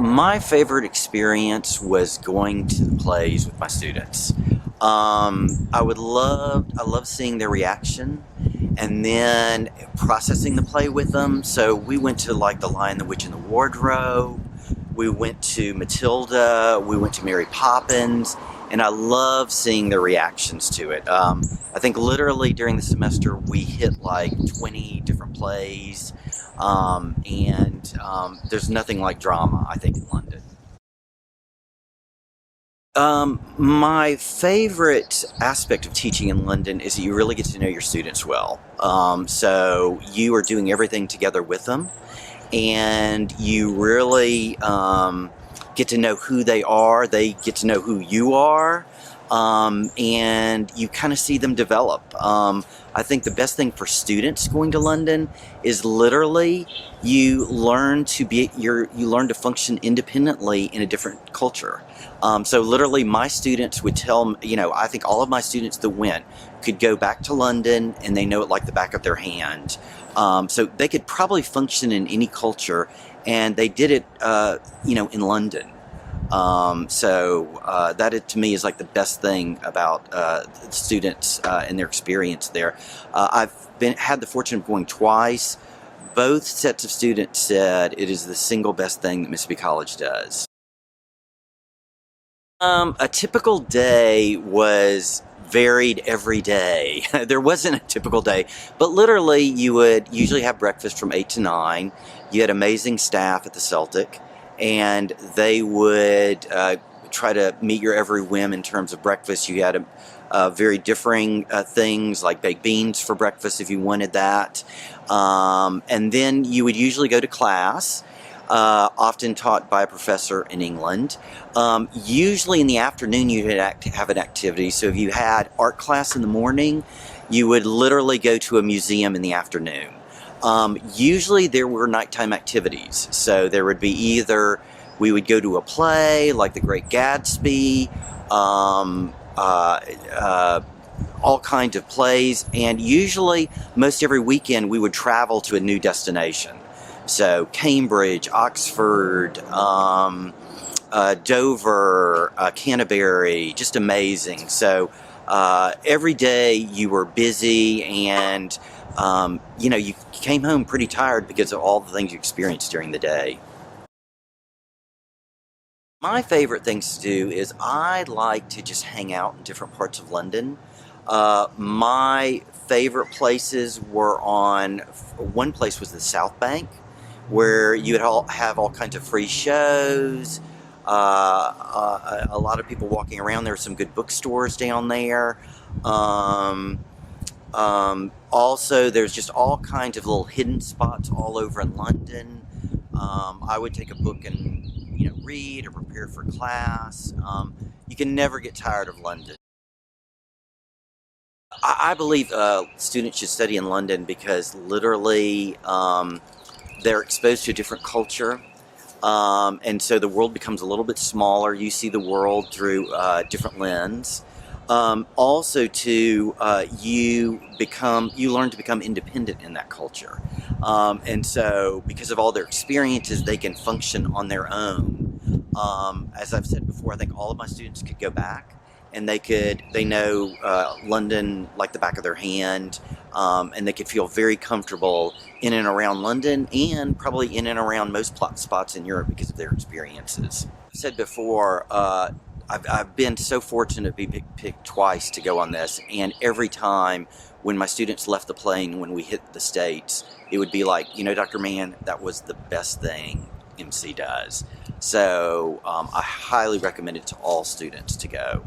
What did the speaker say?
My favorite experience was going to the plays with my students. I love seeing their reaction and then processing the play with them. So we went to like The Lion, the Witch, and the Wardrobe. We went to Matilda. We went to Mary Poppins. And I love seeing their reactions to it. I think literally during the semester we hit like 20 different plays. There's nothing like drama, I think, in London. My favorite aspect of teaching in London is that you really get to know your students well. So you are doing everything together with them, and you really get to know who they are. They get to know who you are, and you kind of see them develop. I think the best thing for students going to London is literally you learn you learn to function independently in a different culture. So literally my students would tell me, I think all of my students that went could go back to London and they know it like the back of their hand. So they could probably function in any culture, and they did it, in London. That to me is like the best thing about students and their experience there. I've had the fortune of going twice. Both sets of students said it is the single best thing that Mississippi College does. A typical day was varied every day. There wasn't a typical day, but literally you would usually have breakfast from 8 to 9. You had amazing staff at the Celtic, and they would try to meet your every whim in terms of breakfast. You had very differing things like baked beans for breakfast if you wanted that. And then you would usually go to class, often taught by a professor in England. Usually in the afternoon you would have an activity. So if you had art class in the morning, you would literally go to a museum in the afternoon. Usually there were nighttime activities. So there would be we would go to a play like The Great Gatsby, all kinds of plays, and usually most every weekend we would travel to a new destination. So Cambridge, Oxford, Dover, Canterbury, just amazing. So every day you were busy, and you came home pretty tired because of all the things you experienced during the day. My favorite things to do is I like to just hang out in different parts of London. My favorite places were one place was the South Bank, where you would have all kinds of free shows, a lot of people walking around. There were some good bookstores down there. Also, there's just all kinds of little hidden spots all over in London. I would take a book and read or prepare for class. You can never get tired of London. I believe students should study in London because literally they're exposed to a different culture, and so the world becomes a little bit smaller. You see the world through a different lens. Also, you learn to become independent in that culture, and so because of all their experiences, they can function on their own. As I've said before, I think all of my students could go back, and they know London like the back of their hand, and they could feel very comfortable in and around London, and probably in and around most spots in Europe because of their experiences. I've said before, I've been so fortunate to be picked twice to go on this, and every time when my students left the plane, when we hit the States, it would be like, Dr. Mann, that was the best thing MC does. So I highly recommend it to all students to go.